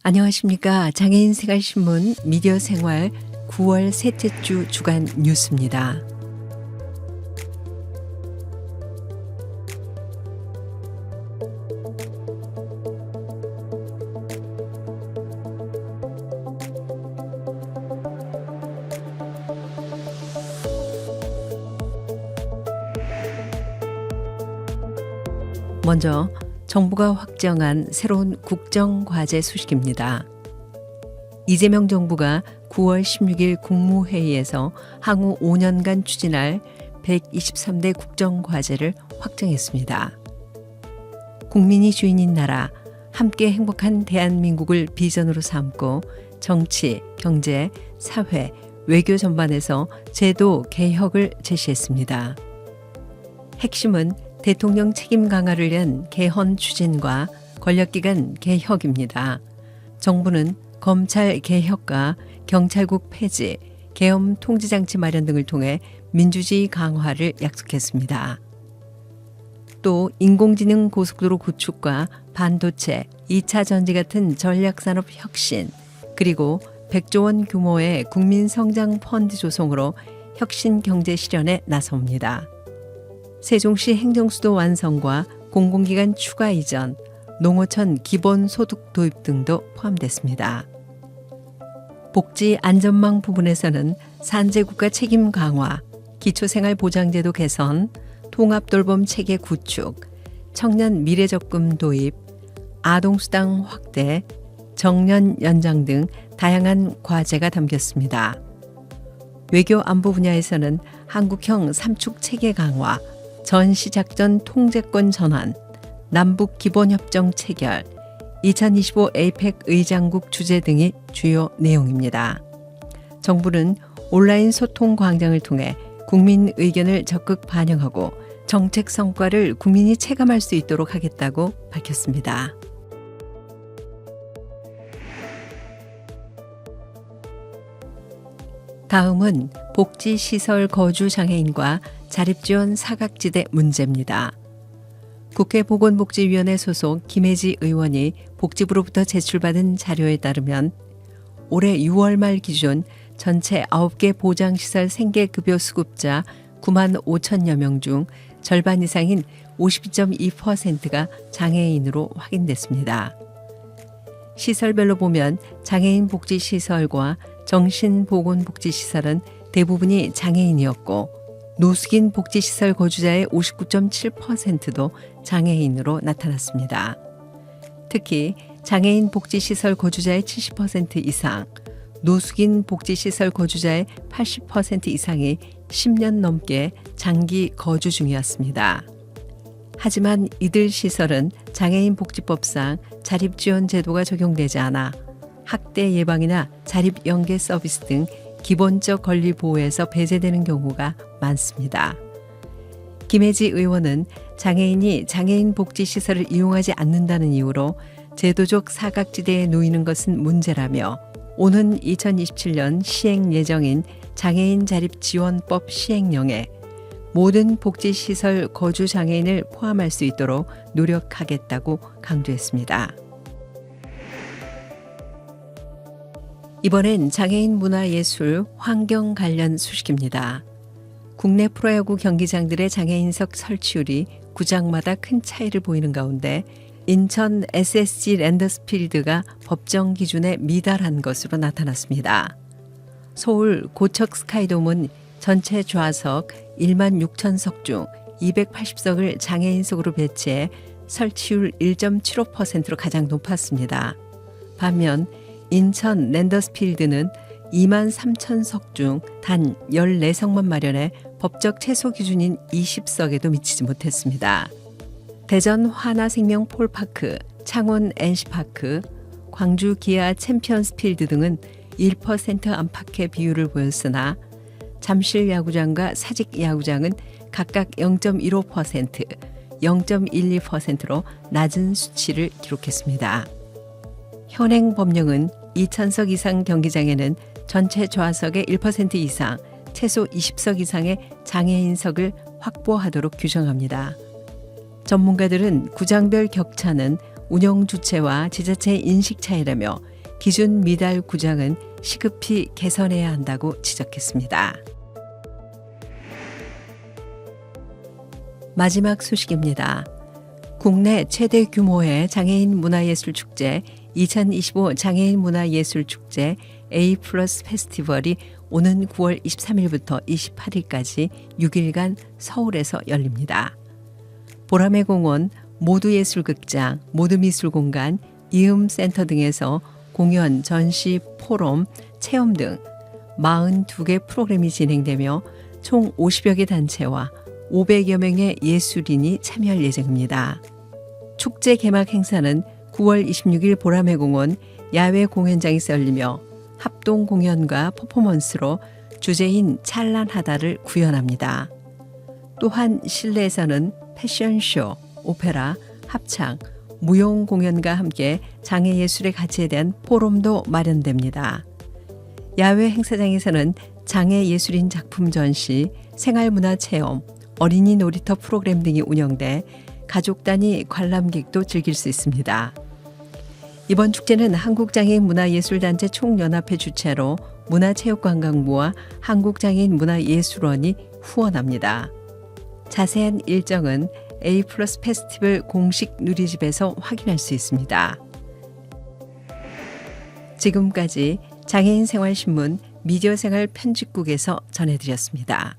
안녕하십니까. 장애인 생활신문 미디어 생활 9월 셋째 주 주간 뉴스입니다. 먼저 정부가 확정한 새로운 국정과제 소식입니다. 이재명 정부가 9월 16일 국무회의에서 향후 5년간 추진할 123대 국정과제를 확정했습니다. 국민이 주인인 나라, 함께 행복한 대한민국을 비전으로 삼고 정치, 경제, 사회, 외교 전반에서 제도 개혁을 제시했습니다. 핵심은 대통령 책임 강화를 위한 개헌 추진과 권력기관 개혁입니다. 정부는 검찰 개혁과 경찰국 폐지, 계엄 통제장치 마련 등을 통해 민주주의 강화를 약속했습니다. 또 인공지능 고속도로 구축과 반도체, 2차 전지 같은 전략산업 혁신, 그리고 100조 원 규모의 국민성장 펀드 조성으로 혁신 경제 실현에 나섭니다. 세종시 행정수도 완성과 공공기관 추가 이전, 농어촌 기본소득 도입 등도 포함됐습니다. 복지 안전망 부분에서는 산재국가 책임 강화, 기초생활보장제도 개선, 통합돌봄 체계 구축, 청년 미래적금 도입, 아동수당 확대, 정년 연장 등 다양한 과제가 담겼습니다. 외교 안보 분야에서는 한국형 삼축 체계 강화, 전시작전 통제권 전환, 남북 기본협정 체결, 2025 에이펙 의장국 주재 등이 주요 내용입니다. 정부는 온라인 소통 광장을 통해 국민 의견을 적극 반영하고 정책 성과를 국민이 체감할 수 있도록 하겠다고 밝혔습니다. 다음은 복지시설 거주 장애인과 자립지원 사각지대 문제입니다. 국회 보건복지위원회 소속 김혜지 의원이 복지부로부터 제출받은 자료에 따르면 올해 6월 말 기준 전체 9개 보장시설 생계급여 수급자 9만 5천여 명 중 절반 이상인 52.2%가 장애인으로 확인됐습니다. 시설별로 보면 장애인 복지시설과 정신보건복지시설은 대부분이 장애인이었고 노숙인 복지시설 거주자의 59.7%도 장애인으로 나타났습니다. 특히 장애인 복지시설 거주자의 70% 이상, 노숙인 복지시설 거주자의 80% 이상이 10년 넘게 장기 거주 중이었습니다. 하지만 이들 시설은 장애인 복지법상 자립지원 제도가 적용되지 않아 학대 예방이나 자립 연계 서비스 등 기본적 권리 보호에서 배제되는 경우가 많습니다. 김혜지 의원은 장애인이 장애인 복지시설을 이용하지 않는다는 이유로 제도적 사각지대에 놓이는 것은 문제라며 오는 2027년 시행 예정인 장애인 자립지원법 시행령에 모든 복지시설 거주 장애인을 포함할 수 있도록 노력하겠다고 강조했습니다. 이번엔 장애인 문화예술, 환경 관련 소식입니다. 국내 프로야구 경기장들의 장애인석 설치율이 구장마다 큰 차이를 보이는 가운데 인천 SSG 랜더스필드가 법정 기준에 미달한 것으로 나타났습니다. 서울 고척 스카이돔은 전체 좌석 1만 6천석 중 280석을 장애인석으로 배치해 설치율 1.75%로 가장 높았습니다. 반면 인천 랜더스필드는 2만 3천석 중 단 14석만 마련해 법적 최소 기준인 20석에도 미치지 못했습니다. 대전 화나생명 폴파크, 창원 NC파크, 광주 기아 챔피언스필드 등은 1% 안팎의 비율을 보였으나 잠실 야구장과 사직 야구장은 각각 0.15%, 0.12%로 낮은 수치를 기록했습니다. 현행 법령은 2,000석 이상 경기장에는 전체 좌석의 1% 이상, 최소 20석 이상의 장애인석을 확보하도록 규정합니다. 전문가들은 구장별 격차는 운영 주체와 지자체의 인식 차이라며 기준 미달 구장은 시급히 개선해야 한다고 지적했습니다. 마지막 소식입니다. 국내 최대 규모의 장애인 문화예술축제 2025 장애인 문화예술축제 A+ 페스티벌이 오는 9월 23일부터 28일까지 6일간 서울에서 열립니다. 보라매 공원, 모두예술극장, 모두미술공간, 이음센터 등에서 공연, 전시, 포럼, 체험 등 42개 프로그램이 진행되며 총 50여 개 단체와 500여 명의 예술인이 참여할 예정입니다. 축제 개막 행사는 9월 26일 보라매공원 야외 공연장에서 열리며 합동 공연과 퍼포먼스로 주제인 찬란하다를 구현합니다. 또한 실내에서는 패션쇼, 오페라, 합창, 무용 공연과 함께 장애예술의 가치에 대한 포럼도 마련됩니다. 야외 행사장에서는 장애예술인 작품 전시, 생활문화체험, 어린이 놀이터 프로그램 등이 운영돼 가족 단위 관람객도 즐길 수 있습니다. 이번 축제는 한국장애인문화예술단체 총연합회 주최로 문화체육관광부와 한국장애인 문화예술원이 후원합니다. 자세한 일정은 A+ 페스티벌 공식 누리집에서 확인할 수 있습니다. 지금까지 장애인생활신문 미디어생활 편집국에서 전해드렸습니다.